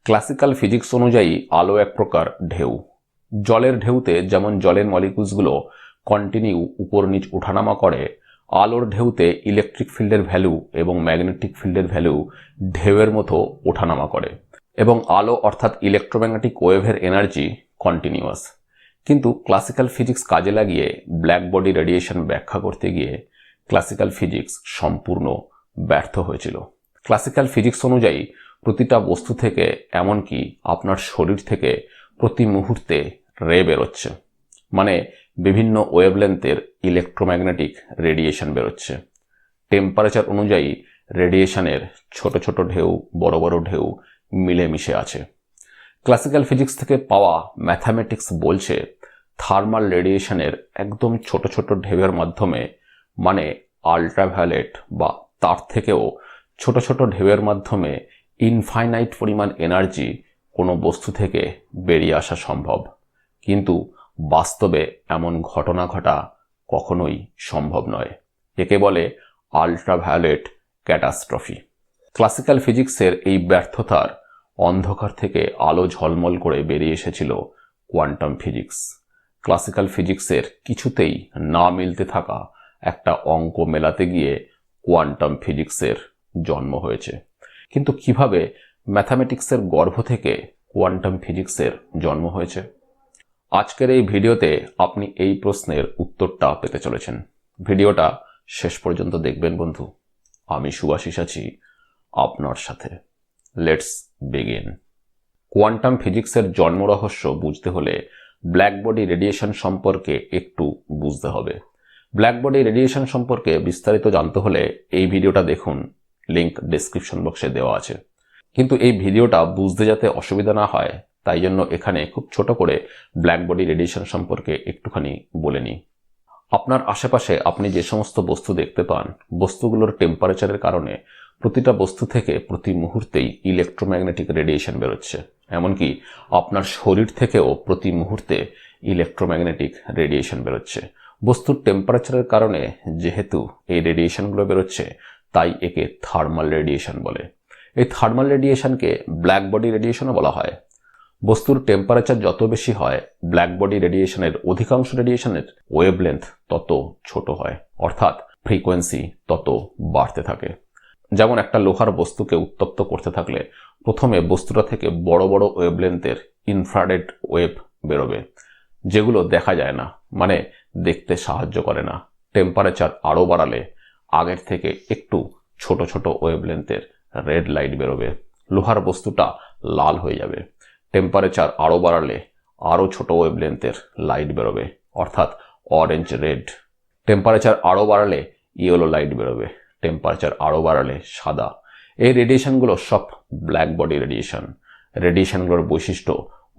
Classical physics অনুযায়ী আলো এক প্রকার ঢেউ। জলের ঢেউতে যেমন জলের মলিকুলসগুলো কন্টিনিউ উপর নিচ ওঠানামা করে, আলোর ঢেউতে ইলেকট্রিক ফিল্ডের ভ্যালু এবং ম্যাগনেটিক ফিল্ডের ভ্যালু ঢেউয়ের মতো ওঠানামা করে এবং আলো অর্থাৎ ইলেকট্রোম্যাগনেটিক ওয়েভের এনার্জি কন্টিনিউয়াস। কিন্তু ক্লাসিক্যাল ফিজিক্স কাজে লাগিয়ে ব্ল্যাক বডি রেডিয়েশন ব্যাখ্যা করতে গিয়ে ক্লাসিক্যাল ফিজিক্স সম্পূর্ণ ব্যর্থ হয়েছিল। ক্লাসিক্যাল ফিজিক্স অনুযায়ী প্রতিটা বস্তু থেকে, এমনকি আপনার শরীর থেকে প্রতি মুহূর্তে রে বেরোচ্ছে, মানে বিভিন্ন ওয়েভলেন্থের ইলেকট্রোম্যাগনেটিক রেডিয়েশন বেরোচ্ছে। টেম্পারেচার অনুযায়ী রেডিয়েশনের ছোট ছোট ঢেউ, বড় বড় ঢেউ মিলেমিশে আছে। ক্লাসিক্যাল ফিজিক্স থেকে পাওয়া ম্যাথামেটিক্স বলছে থার্মাল রেডিয়েশনের একদম ছোট ছোট ঢেউয়ের মাধ্যমে, মানে আল্ট্রাভায়োলেট বা তার থেকেও ছোট ছোট ঢেউয়ের মাধ্যমে ইনফাইনাইট পরিমাণ এনার্জি কোনো বস্তু থেকে বেরিয়ে আসা সম্ভব। কিন্তু বাস্তবে এমন ঘটনা ঘটা কখনোই সম্ভব নয়। একে বলে আল্ট্রাভায়োলেট ক্যাটাস্ট্রফি। ক্লাসিক্যাল ফিজিক্সের এই ব্যর্থতার অন্ধকার থেকে আলো ঝলমল করে বেরিয়ে এসেছিল কোয়ান্টাম ফিজিক্স। ক্লাসিক্যাল ফিজিক্সের কিছুতেই না মিলতে থাকা একটা অঙ্ক মেলাতে গিয়ে কোয়ান্টাম ফিজিক্সের জন্ম হয়েছে। কিন্তু কিভাবে ম্যাথামেটিক্সের গর্ভ থেকে কোয়ান্টাম ফিজিক্সের জন্ম হয়েছে? আজকের এই ভিডিওতে আপনি এই প্রশ্নের উত্তরটা পেতে চলেছেন। ভিডিওটা শেষ পর্যন্ত দেখবেন বন্ধু। আমি সুভাষিস আছি আপনার সাথে। Let's begin. কোয়ান্টাম ফিজিক্সের জন্ম রহস্য বুঝতে হলে ব্ল্যাক বডি রেডিয়েশন সম্পর্কে একটু বুঝতে হবে। ব্ল্যাক বডি রেডিয়েশন সম্পর্কে বিস্তারিত জানতে হলে এই ভিডিওটা দেখুন, লিংক ডেসক্রিপশন বক্সে দেওয়া আছে। কিন্তু এই ভিডিওটা বুঝতে যাতে অসুবিধা না হয়, তাই জন্য এখানে খুব ছোট করে ব্ল্যাক বডি রেডিয়েশন সম্পর্কে একটুখানি বলে নিই। আপনার আশেপাশে আপনি যে সমস্ত বস্তু দেখতে পান, বস্তুগুলোর টেম্পারেচারের কারণে প্রতিটা বস্তু থেকে প্রতি মুহূর্তেই ইলেকট্রোম্যাগনেটিক রেডিয়েশন বেরোচ্ছে। এমনকি আপনার শরীর থেকেও প্রতি মুহূর্তে ইলেকট্রোম্যাগনেটিক রেডিয়েশন বেরোচ্ছে। বস্তুর টেম্পারেচারের কারণে যেহেতু এই রেডিয়েশনগুলো বেরোচ্ছে, তাই একে থার্মাল রেডিয়েশন বলে। এই থার্মাল রেডিয়েশনকে ব্ল্যাক বডি রেডিয়েশনও বলা হয়। বস্তুর টেম্পারেচার যত বেশি হয়, ব্ল্যাক বডি রেডিয়েশনের অধিকাংশ রেডিয়েশনের ওয়েভলেন্থ তত ছোট হয়, অর্থাৎ ফ্রিকোয়েন্সি তত বাড়তে থাকে। যেমন একটা লোহার বস্তুকে উত্তপ্ত করতে থাকলে প্রথমে বস্তুটা থেকে বড় বড় ওয়েভলেন্থের ইনফ্রারেড ওয়েভ বেরোবে, যেগুলো দেখা যায় না, মানে দেখতে সাহায্য করে না। টেম্পারেচার আরও বাড়ালে আগের থেকে একটু ছোট ছোট ওয়েভলেন্থের রেড লাইট বেরোবে, লোহার বস্তুটা লাল হয়ে যাবে। টেম্পারেচার আরও বাড়ালে আরও ছোট ওয়েভলেন্থের লাইট বেরোবে, অর্থাৎ অরেঞ্জ রেড। টেম্পারেচার আরও বাড়ালে ইয়েলো লাইট বেরোবে, টেম্পারেচার আরও বাড়ালে সাদা। এই রেডিয়েশনগুলো সব ব্ল্যাক বডি রেডিয়েশন। রেডিয়েশনগুলোর বৈশিষ্ট্য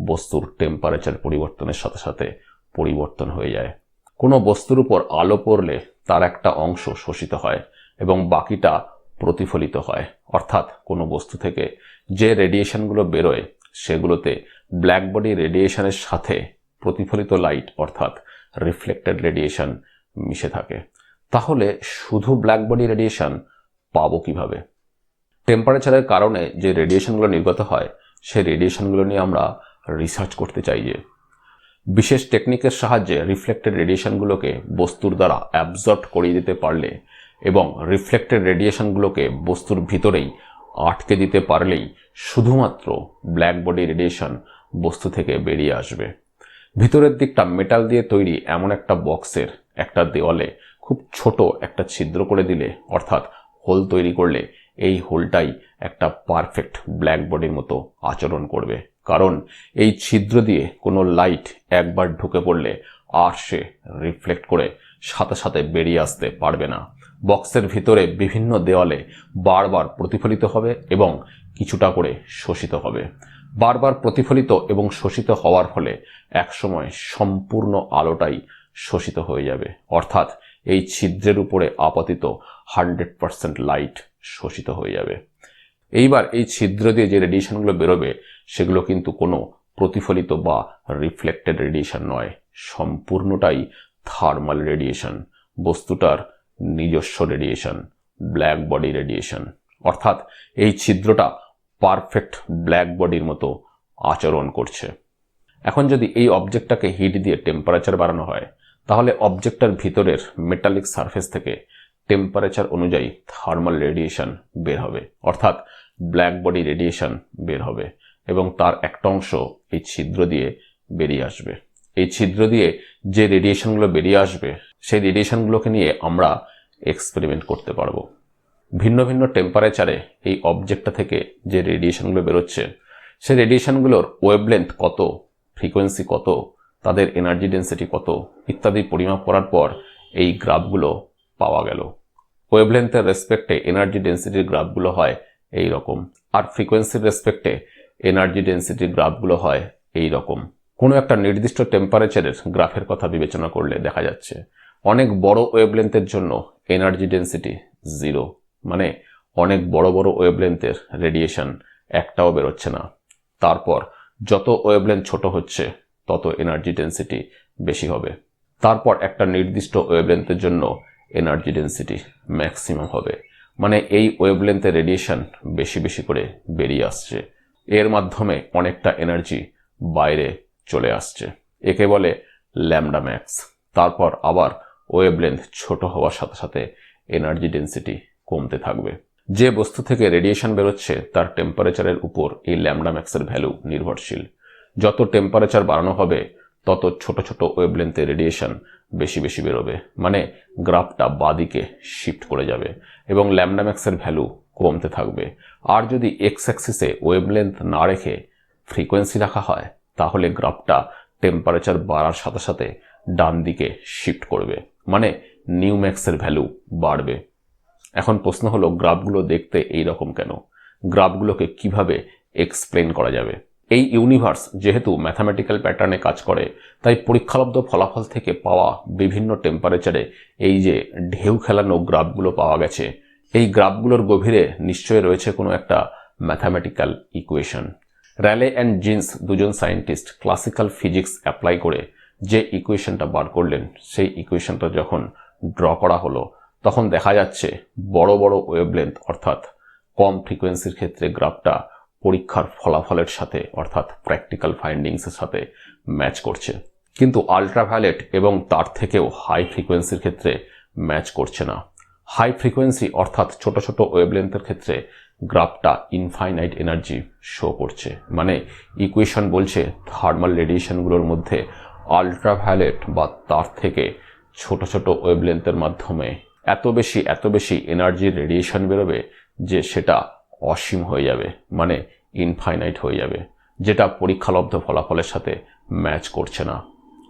বস্তুর টেম্পারেচার পরিবর্তনের সাথে সাথে পরিবর্তন হয়ে যায়। কোনো বস্তুর উপর আলো পড়লে তার একটা অংশ শোষিত হয় এবং বাকিটা প্রতিফলিত হয়, অর্থাৎ কোনো বস্তু থেকে যে রেডিয়েশনগুলো বেরোয় সেগুলোতে ব্ল্যাক বডি রেডিয়েশনের সাথে প্রতিফলিত লাইট অর্থাৎ রিফ্লেক্টেড রেডিয়েশন মিশে থাকে। তাহলে শুধু ব্ল্যাক বডি রেডিয়েশন পাবো কিভাবে? টেম্পারেচারের কারণে যে রেডিয়েশনগুলো নির্গত হয়, সেই রেডিয়েশনগুলো নিয়ে আমরা রিসার্চ করতে চাই যে বিশেষ টেকনিকের সাহায্যে রিফ্লেক্টেড রেডিয়েশনগুলোকে বস্তুর দ্বারা অ্যাবজর্ব করিয়ে দিতে পারলে এবং রিফ্লেক্টেড রেডিয়েশনগুলোকে বস্তুর ভিতরেই আটকে দিতে পারলেই শুধুমাত্র ব্ল্যাক বডি রেডিয়েশন বস্তু থেকে বেরিয়ে আসবে। ভিতরের দিকটা মেটাল দিয়ে তৈরি এমন একটা বক্সের একটা দেওয়ালে খুব ছোট একটা ছিদ্র করে দিলে, অর্থাৎ হোল তৈরি করলে, এই হোলটাই একটা পারফেক্ট ব্ল্যাক বডির মতো আচরণ করবে। কারণ এই ছিদ্র দিয়ে কোনো লাইট একবার ঢুকে পড়লে আর সে রিফ্লেক্ট করে সাথে সাথে বেরিয়ে আসতে পারবে না। বক্সের ভিতরে বিভিন্ন দেওয়ালে বারবার প্রতিফলিত হবে এবং কিছুটা করে শোষিত হবে। বারবার প্রতিফলিত এবং শোষিত হওয়ার ফলে একসময় সম্পূর্ণ আলোটাই শোষিত হয়ে যাবে, অর্থাৎ এই ছিদ্রের উপরে আপাতিত 100% লাইট শোষিত হয়ে যাবে। এইবার এই ছিদ্র দিয়ে যে রেডিয়েশনগুলো বেরোবে সেগুলো কিন্তু কোনো প্রতিফলিত বা রিফ্লেক্টেড রেডিয়েশন নয়, সম্পূর্ণটাই থার্মাল রেডিয়েশন, বস্তুটার নিজস্ব রেডিয়েশন, ব্ল্যাক বডি রেডিয়েশন। অর্থাৎ এই ছিদ্রটা পারফেক্ট ব্ল্যাক বডির মতো আচরণ করছে। এখন যদি এই অবজেক্টটাকে হিট দিয়ে টেম্পারেচার বাড়ানো হয়, তাহলে অবজেক্টটার ভিতরের মেটালিক সারফেস থেকে টেম্পারেচার অনুযায়ী থার্মাল রেডিয়েশন বের হবে, অর্থাৎ ব্ল্যাক বডি রেডিয়েশন বের হবে, এবং তার একটা অংশ এই ছিদ্র দিয়ে বেরিয়ে আসবে। এই ছিদ্র দিয়ে যে রেডিয়েশনগুলো বেরিয়ে আসবে, সেই রেডিয়েশনগুলোকে নিয়ে আমরা এক্সপেরিমেন্ট করতে পারবো। ভিন্ন ভিন্ন টেম্পারেচারে এই অবজেক্টটা থেকে যে রেডিয়েশনগুলো বেরোচ্ছে, সেই রেডিয়েশনগুলোর ওয়েভলেন্থ কত, ফ্রিকোয়েন্সি কত, তাদের এনার্জি ডেন্সিটি কত ইত্যাদি পরিমাপ করার পর এই গ্রাফগুলো পাওয়া গেল। ওয়েভলেন্থের রেসপেক্টে এনার্জি ডেন্সিটির গ্রাফগুলো হয় এই রকম, আর ফ্রিকোয়েন্সির রেসপেক্টে এনার্জি ডেন্সিটির গ্রাফগুলো হয় এই রকম। কোনো একটা নির্দিষ্ট টেম্পারেচারের গ্রাফের কথা বিবেচনা করলে দেখা যাচ্ছে অনেক বড় ওয়েভলেন্থের জন্য এনার্জি ডেন্সিটি 0, মানে অনেক বড় বড় ওয়েভলেন্থের রেডিয়েশন একটাও বেরোচ্ছে না। তারপর যত ওয়েভলেন্থ ছোট হচ্ছে তত এনার্জি ডেন্সিটি বেশি হবে। তারপর একটা নির্দিষ্ট ওয়েভলেন্থের জন্য এনার্জি ডেন্সিটি ম্যাক্সিমাম হবে, মানে এই ওয়েভলেন্থের রেডিয়েশন বেশি বেশি করে বেরিয়ে আসছে, এর মাধ্যমে অনেকটা এনার্জি বাইরে চলে আসছে। একে বলে ল্যামডা ম্যাক্স। তারপর আবার ওয়েভলেন্থ ছোট হওয়ার সাথে সাথে এনার্জি ডেন্সিটি কমতে থাকবে। যে বস্তু থেকে রেডিয়েশন বেরোচ্ছে তার টেম্পারেচারের উপর এই ল্যামডা ম্যাক্সের ভ্যালু নির্ভরশীল। যত টেম্পারেচার বাড়ানো হবে তত ছোট ছোট ওয়েভলেন্থে রেডিয়েশন বেশি বেশি বেরোবে, মানে গ্রাফটা বাঁদিকে শিফট করে যাবে এবং ল্যামডা ম্যাক্সের ভ্যালু কমতে থাকবে। আর যদি এক্স অ্যাক্সিসে ওয়েভলেন্থ না রেখে ফ্রিকোয়েন্সি রাখা হয়, তাহলে গ্রাফটা টেম্পারেচার বাড়ার সাথে সাথে ডান দিকে শিফট করবে, মানে নিউ ম্যাক্সের ভ্যালু বাড়বে। এখন প্রশ্ন হলো, গ্রাফগুলো দেখতে এই রকম কেন? গ্রাফগুলোকে কিভাবে এক্সপ্লেন করা যাবে? এই ইউনিভার্স যেহেতু ম্যাথামেটিক্যাল প্যাটার্নে কাজ করে, তাই পরীক্ষালব্ধ ফলাফল থেকে পাওয়া বিভিন্ন টেম্পারেচারে এই যে ঢেউ খেলানো গ্রাফগুলো পাওয়া গেছে, এই গ্রাফগুলোর গভীরে নিশ্চয়ই রয়েছে কোনো একটা mathematical equation. Rayleigh and Jeans দুজন সায়েন্টিস্ট ক্লাসিক্যাল ফিজিক্স অ্যাপ্লাই করে যে ইকুয়েশনটা বার করলেন, সেই ইকুয়েশনটা যখন ড্র করা হলো, তখন দেখা যাচ্ছে বড় বড় ওয়েভলেন্থ অর্থাৎ কম ফ্রিকোয়েন্সির ক্ষেত্রে গ্রাফটা পরীক্ষার ফলাফলের সাথে অর্থাৎ প্র্যাকটিক্যাল ফাইন্ডিংসের সাথে ম্যাচ করছে, কিন্তু আল্ট্রাভায়োলেট এবং তার থেকেও হাই ফ্রিকোয়েন্সির ক্ষেত্রে ম্যাচ করছে না। হাই ফ্রিকোয়েন্সি অর্থাৎ ছোট ছোট ওয়েভলেন্থের ক্ষেত্রে গ্রাফটা ইনফাইনাইট এনার্জি শো করছে, মানে ইকুয়েশন বলছে থার্মাল রেডিয়েশনগুলোর মধ্যে আল্ট্রাভায়োলেট বা তার থেকে ছোট ছোট ওয়েভলেন্থের মাধ্যমে এত বেশি এনার্জির রেডিয়েশন বেরোবে যে সেটা অসীম হয়ে যাবে, মানে ইনফাইনাইট হয়ে যাবে, যেটা পরীক্ষালব্ধ ফলাফলের সাথে ম্যাচ করছে না।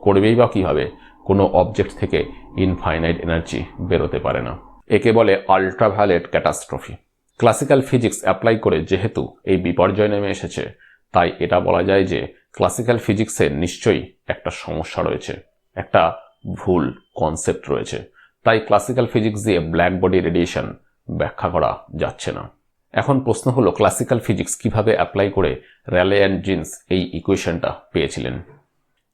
করবেই বা কীভাবে? কোনো অবজেক্ট থেকে ইনফাইনাইট এনার্জি বেরোতে পারে না। একে বলে ultraviolet catastrophe. Classical physics apply করে যেহেতু এই বিপর্যয় নেমে এসেছে, তাই এটা বলা যায় যে ক্লাসিক্যাল ফিজিক্সের নিশ্চয়ই একটা সমস্যা রয়েছে, একটা ভুল কনসেপ্ট রয়েছে। তাই ক্লাসিক্যাল ফিজিক্স দিয়ে ব্ল্যাক বডি রেডিয়েশন ব্যাখ্যা করা যাচ্ছে না। এখন প্রশ্ন হলো, ক্লাসিক্যাল ফিজিক্স কিভাবে অ্যাপ্লাই করে র্যালে অ্যান্ড জিন্স এই ইকুয়েশনটা পেয়েছিলেন?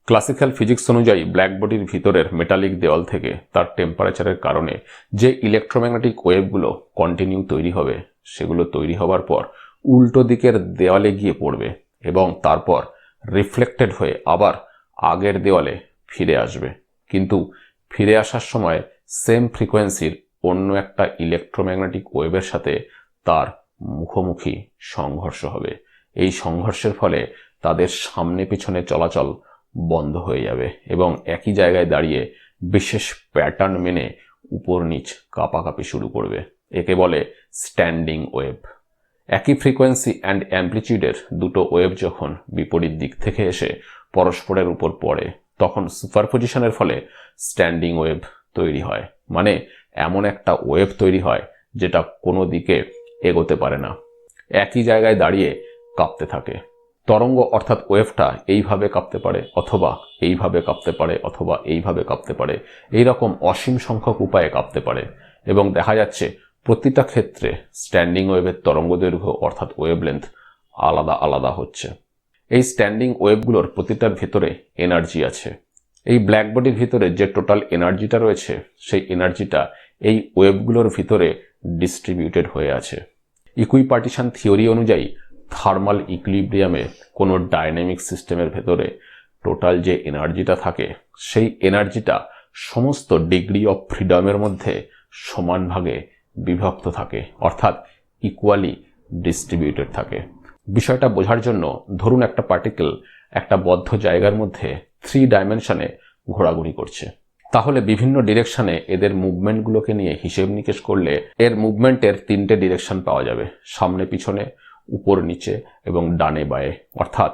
ক্লাসিক্যাল ফিজিক্স অনুযায়ী ব্ল্যাক বডির ভিতরের মেটালিক দেওয়াল থেকে তার টেম্পারেচারের কারণে যে ইলেকট্রোম্যাগনেটিক ওয়েভগুলো কন্টিনিউ তৈরি হবে, সেগুলো তৈরি হওয়ার পর উল্টো দিকের দেওয়ালে গিয়ে পড়বে এবং তারপর রিফ্লেক্টেড হয়ে আবার আগের দেওয়ালে ফিরে আসবে। কিন্তু ফিরে আসার সময় সেম ফ্রিকোয়েন্সির অন্য একটা ইলেকট্রোম্যাগনেটিক ওয়েভের সাথে তার মুখোমুখি সংঘর্ষ হবে। এই সংঘর্ষের ফলে তাদের সামনে পিছনে চলাচল বন্ধ হয়ে যাবে এবং একই জায়গায় দাঁড়িয়ে বিশেষ প্যাটার্ন মেনে উপর নিচ কাঁপাকাঁপি শুরু করবে। একে বলে স্ট্যান্ডিং ওয়েভ। একই ফ্রিকোয়েন্সি অ্যান্ড অ্যামপ্লিটিউডের দুটো ওয়েভ যখন বিপরীত দিক থেকে এসে পরস্পরের উপর পড়ে, তখন সুপারপজিশনের ফলে স্ট্যান্ডিং ওয়েভ তৈরি হয়, মানে এমন একটা ওয়েভ তৈরি হয় যেটা কোনো দিকে এগোতে পারে না, একই জায়গায় দাঁড়িয়ে কাঁপতে থাকে। তরঙ্গ অর্থাৎ ওয়েভটা এইভাবে কাঁপতে পারে, অথবা এইভাবে কাঁপতে পারে, অথবা এইভাবে কাঁপতে পারে, এইরকম অসীম সংখ্যক উপায়ে কাঁপতে পারে। এবং দেখা যাচ্ছে প্রতিটা ক্ষেত্রে স্ট্যান্ডিং ওয়েভের তরঙ্গ দৈর্ঘ্য অর্থাৎ ওয়েভলেন্থ আলাদা আলাদা হচ্ছে। এই স্ট্যান্ডিং ওয়েভগুলোর প্রতিটার ভেতরে এনার্জি আছে। এই ব্ল্যাক বডির ভিতরে যে টোটাল এনার্জিটা রয়েছে, সেই এনার্জিটা এই ওয়েভগুলোর ভিতরে ডিস্ট্রিবিউটেড হয়ে আছে। ইকুইপার্টিশন থিওরি অনুযায়ী থার্মাল ইকুইলিব্রিয়ামে কোনো ডাইনামিক সিস্টেমের ভেতরে টোটাল যে এনার্জিটা থাকে সেই এনার্জিটা সমস্ত ডিগ্রি অফ ফ্রিডমের মধ্যে সমান ভাগে বিভক্ত থাকে, অর্থাৎ ইকুয়ালি ডিস্ট্রিবিউটেড থাকে। বিষয়টা বোঝার জন্য ধরুন একটা পার্টিকেল একটা বদ্ধ জায়গার মধ্যে 3 ডাইমেনশনে ঘোরাঘুরি করছে। তাহলে বিভিন্ন ডিরেকশনে এদের মুভমেন্টগুলোকে নিয়ে হিসেব নিকেশ করলে এর মুভমেন্টের 3টে ডিরেকশন পাওয়া যাবে, সামনে পিছনে, উপর নিচে এবং ডানে বায়ে, অর্থাৎ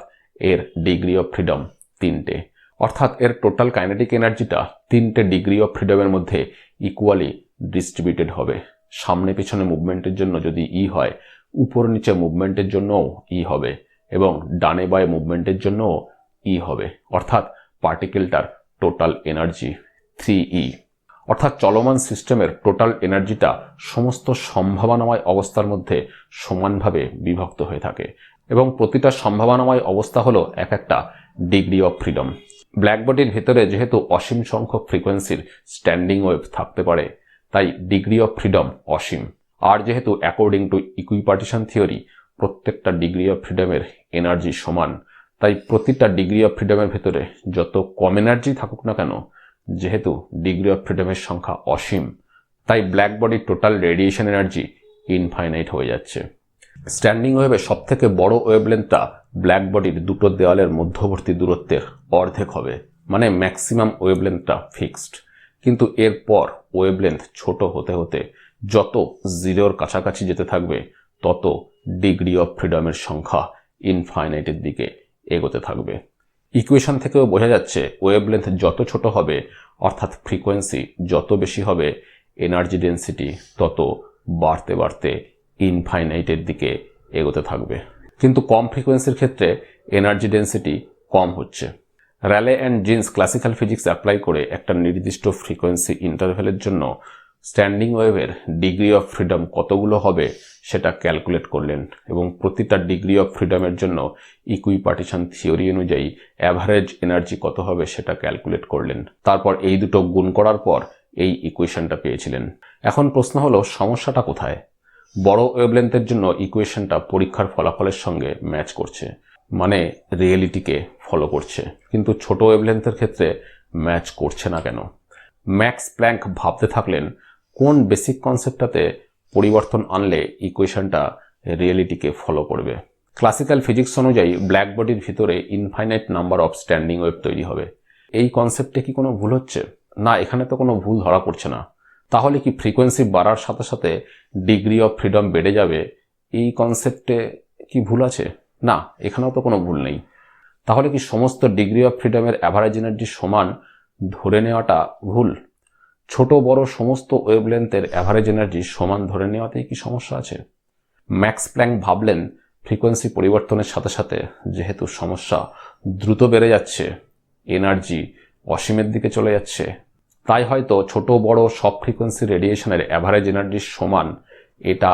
এর ডিগ্রি অফ ফ্রিডম 3টে। অর্থাৎ এর টোটাল কাইনেটিক এনার্জিটা 3টে ডিগ্রি অফ ফ্রিডমের মধ্যে ইকুয়ালি ডিস্ট্রিবিউটেড হবে। সামনে পিছনে মুভমেন্টের জন্য যদি ই হয়, উপর নিচে মুভমেন্টের জন্যও ই হবে এবং ডানে বায়ে মুভমেন্টের জন্যও ই হবে। অর্থাৎ পার্টিকেলটার টোটাল এনার্জি 3E। অর্থাৎ চলমান সিস্টেমের টোটাল এনার্জিটা সমস্ত সম্ভাবনাময় অবস্থার মধ্যে সমানভাবে বিভক্ত হয়ে থাকে এবং প্রতিটা সম্ভাবনাময় অবস্থা হলো এক একটা ডিগ্রি অফ ফ্রিডম। ব্ল্যাক বডির ভেতরে যেহেতু অসীম সংখ্যক ফ্রিকোয়েন্সির স্ট্যান্ডিং ওয়েভ থাকতে পারে, তাই ডিগ্রি অফ ফ্রিডম অসীম। আর যেহেতু অ্যাকর্ডিং টু ইকুইপার্টিশন থিওরি প্রত্যেকটা ডিগ্রি অফ ফ্রিডমের এনার্জি সমান, তাই প্রতিটা ডিগ্রি অফ ফ্রিডমের ভেতরে যত কম এনার্জি থাকুক না কেন, যেহেতু ডিগ্রি অফ ফ্রিডমের সংখ্যা অসীম, তাই ব্ল্যাক বডির টোটাল রেডিয়েশন এনার্জি ইনফাইনাইট হয়ে যাচ্ছে। স্ট্যান্ডিং ওয়েভে সবথেকে বড় ওয়েভলেন্থটা ব্ল্যাক বডির দুটো দেওয়ালের মধ্যবর্তী দূরত্বের অর্ধেক হবে, মানে ম্যাক্সিমাম ওয়েভলেন্থটা ফিক্সড। কিন্তু এরপর ওয়েভলেন্থ ছোট হতে হতে যত জিরোর কাছাকাছি যেতে থাকবে, তত ডিগ্রি অফ ফ্রিডমের সংখ্যা ইনফাইনাইটের দিকে এগোতে থাকবে। ইকুয়েশন থেকেও বোঝা যাচ্ছে ওয়েভলেন্থ যত ছোট হবে, অর্থাৎ ফ্রিকোয়েন্সি যত বেশি হবে, এনার্জি ডেন্সিটি তত বাড়তে বাড়তে ইনফাইনাইটের দিকে এগোতে থাকবে। কিন্তু কম ফ্রিকোয়েন্সির ক্ষেত্রে এনার্জি ডেন্সিটি কম হচ্ছে। Rayleigh and Jeans classical physics apply করে একটা নির্দিষ্ট ফ্রিকোয়েন্সি ইন্টারভ্যালের জন্য স্ট্যান্ডিং ওয়েভের ডিগ্রি অফ ফ্রিডম কতগুলো হবে সেটা ক্যালকুলেট করলেন এবং প্রতিটা ডিগ্রি অফ ফ্রিডমের জন্য ইকুইপার্টিশন থিওরি অনুযায়ী অ্যাভারেজ এনার্জি কত হবে সেটা ক্যালকুলেট করলেন। তারপর এই দুটো গুণ করার পর এই ইকুয়েশনটা পেয়েছিলেন। এখন প্রশ্ন হলো সমস্যাটা কোথায়? বড় ওয়েভলেন্থের জন্য ইকুয়েশনটা পরীক্ষার ফলাফলের সঙ্গে ম্যাচ করছে, মানে রিয়েলিটিকে ফলো করছে, কিন্তু ছোট ওয়েভলেন্থের ক্ষেত্রে ম্যাচ করছে না কেন? ম্যাক্স প্ল্যাঙ্ক ভাবতে থাকলেন কোন বেসিক কনসেপ্টটাতে পরিবর্তন আনলে ইকুয়েশনটা রিয়েলিটিকে ফলো করবে। ক্লাসিক্যাল ফিজিক্স অনুযায়ী ব্ল্যাক বডির ভিতরে infinite number of standing wave তৈরি হবে। এই কনসেপ্টে কি কোনো ভুল হচ্ছে? না, এখানে তো কোনো ভুল ধরা পড়ছে না। তাহলে কি ফ্রিকোয়েন্সি বাড়ার সাথে সাথে ডিগ্রি অফ ফ্রিডম বেড়ে যাবে? এই কনসেপ্টে কি ভুল আছে? না, এখানেও তো কোনো ভুল নেই। তাহলে কি সমস্ত ডিগ্রি অফ ফ্রিডমের অ্যাভারেজ এনার্জি সমান ধরে নেওয়াটা ভুল? ছোট বড় সমস্ত ওয়েভলেন্থের অ্যাভারেজ এনার্জি সমান ধরে নেওয়াতেই কি সমস্যা আছে? ম্যাক্স প্ল্যাঙ্ক ভাবলেন ফ্রিকোয়েন্সি পরিবর্তনের সাথে সাথে যেহেতু সমস্যা দ্রুত বেড়ে যাচ্ছে, এনার্জি অসীমের দিকে চলে যাচ্ছে, তাই হয়তো ছোট বড় সব ফ্রিকোয়েন্সি রেডিয়েশনের অ্যাভারেজ এনার্জি সমান এটা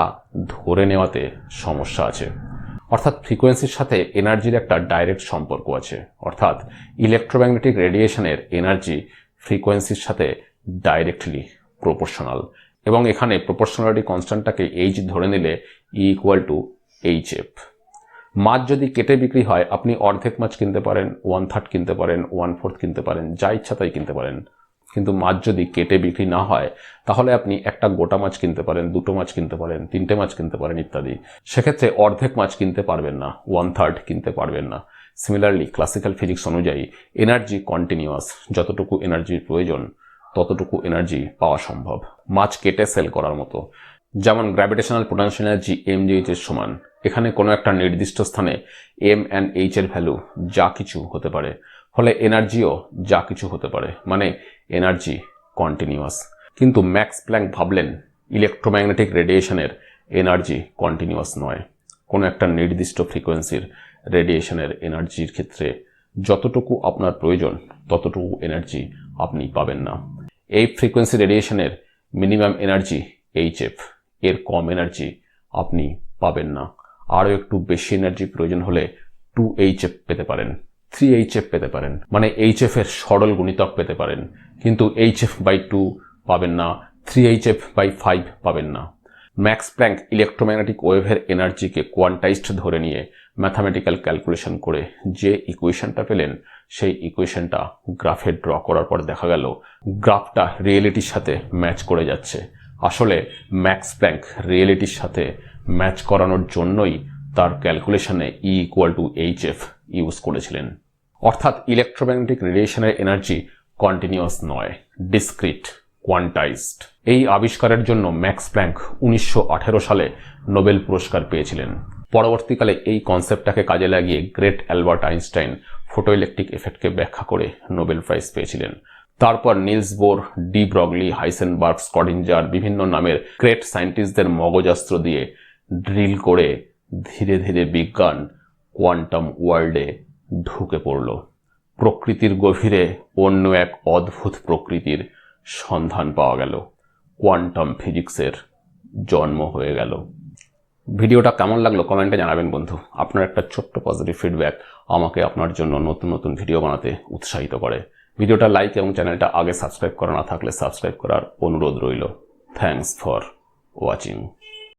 ধরে নেওয়াতে সমস্যা আছে। অর্থাৎ ফ্রিকোয়েন্সির সাথে এনার্জির একটা ডাইরেক্ট সম্পর্ক আছে, অর্থাৎ ইলেকট্রোম্যাগনেটিক রেডিয়েশনের এনার্জি ফ্রিকোয়েন্সির সাথে ডাইরেক্টলি প্রপোর্শনাল এবং এখানে প্রপোর্শনালিটি কনস্ট্যান্টটাকে এইচ ধরে নিলে ই ইকুয়াল টু এইচএফ। মাছ যদি কেটে বিক্রি হয়, আপনি অর্ধেক মাছ কিনতে পারেন, 1/3 কিনতে পারেন, 1/4 কিনতে পারেন, যা ইচ্ছা তাই কিনতে পারেন। কিন্তু মাছ যদি কেটে বিক্রি না হয়, তাহলে আপনি একটা গোটা মাছ কিনতে পারেন, 2টো মাছ কিনতে পারেন, 3টে মাছ কিনতে পারেন ইত্যাদি। সেক্ষেত্রে অর্ধেক মাছ কিনতে পারবেন না, 1/3 কিনতে পারবেন না। সিমিলারলি ক্লাসিক্যাল ফিজিক্স অনুযায়ী এনার্জি কন্টিনিউয়াস, যতটুকু এনার্জির প্রয়োজন ততটুকু এনার্জি পাওয়া সম্ভব, মাছ কেটে সেল করার মতো। যেমন গ্র্যাভিটেশনাল পোটেনশিয়াল এনার্জি mgh এর সমান। এখানে কোনো একটা নির্দিষ্ট স্থানে m and h এর ভ্যালু যা কিছু হতে পারে, ফলে এনার্জিও যা কিছু হতে পারে, মানে এনার্জি কন্টিনিউয়াস। কিন্তু ম্যাক্স প্ল্যাঙ্ক ভাবলেন ইলেকট্রোম্যাগনেটিক রেডিয়েশনের এনার্জি কন্টিনিউয়াস নয়। কোনো একটা নির্দিষ্ট ফ্রিকোয়েন্সির রেডিয়েশনের এনার্জির ক্ষেত্রে যতটুকু আপনার প্রয়োজন ততটুকু এনার্জি আপনি পাবেন না। এই ফ্রিকোয়েন্সি রেডিয়েশনের মিনিমাম এনার্জি এইচএফ, এর কম এনার্জি আপনি পাবেন না। আরও একটু বেশি এনার্জি প্রয়োজন হলে 2hf পেতে পারেন, 3hf পেতে পারেন, মানে hf এর সরল গুণিতক পেতে পারেন, কিন্তু hf/2 পাবেন না, 3hf/5 পাবেন না। ম্যাক্স প্ল্যাঙ্ক ইলেকট্রোম্যাগনেটিক ওয়েভের এনার্জিকে কোয়ান্টাইজড ধরে নিয়ে ম্যাথামেটিক্যাল ক্যালকুলেশন করে যে ইকুয়েশনটা পেলেন, সেই ইকুয়েশনটা গ্রাফে ড্র করার পর দেখা গেল গ্রাফটা রিয়েলিটির সাথে ম্যাচ করে যাচ্ছে। আসলে ম্যাক্স প্ল্যাঙ্ক রিয়েলিটির সাথে ম্যাচ করানোর জন্যই তার ক্যালকুলেশনে E=hf ইউজ করেছিলেন। অর্থাৎ ইলেকট্রোম্যাগনেটিক রেডিয়েশনের এনার্জি কন্টিনিউয়াস নয়, ডিসক্রিট, কোয়ান্টাইজড। এই আবিষ্কারের জন্য ম্যাক্স প্ল্যাঙ্ক 1918 সালে নোবেল পুরস্কার পেয়েছিলেন। পরবর্তীকালে এই কনসেপ্টটাকে কাজে লাগিয়ে গ্রেট অ্যালবার্ট আইনস্টাইন ফটোইলেকট্রিক এফেক্টকে ব্যাখ্যা করে নোবেল প্রাইজ পেয়েছিলেন। তারপর নিলস বোর, ডি ব্রগলি, হাইসেনবার্গ, স্কডিঞ্জার বিভিন্ন নামের গ্রেট সায়েন্টিস্টদের মগজাস্ত্র দিয়ে ড্রিল করে ধীরে ধীরে বিজ্ঞান কোয়ান্টাম ওয়ার্ল্ডে ঢুকে পড়ল। প্রকৃতির গভীরে অন্য এক অদ্ভুত প্রকৃতির সন্ধান পাওয়া গেল। কোয়ান্টাম ফিজিক্সের জন্ম হয়ে গেল। ভিডিওটা কেমন লাগলো কমেন্টে জানাবেন বন্ধু। আপনার একটা ছোট্ট পজিটিভ ফিডব্যাক আমাকে আপনার জন্য নতুন নতুন ভিডিও বানাতে উৎসাহিত করে। ভিডিওটা লাইক এবং চ্যানেলটা আগে সাবস্ক্রাইব করা না থাকলে সাবস্ক্রাইব করার অনুরোধ রইল। Thanks for watching.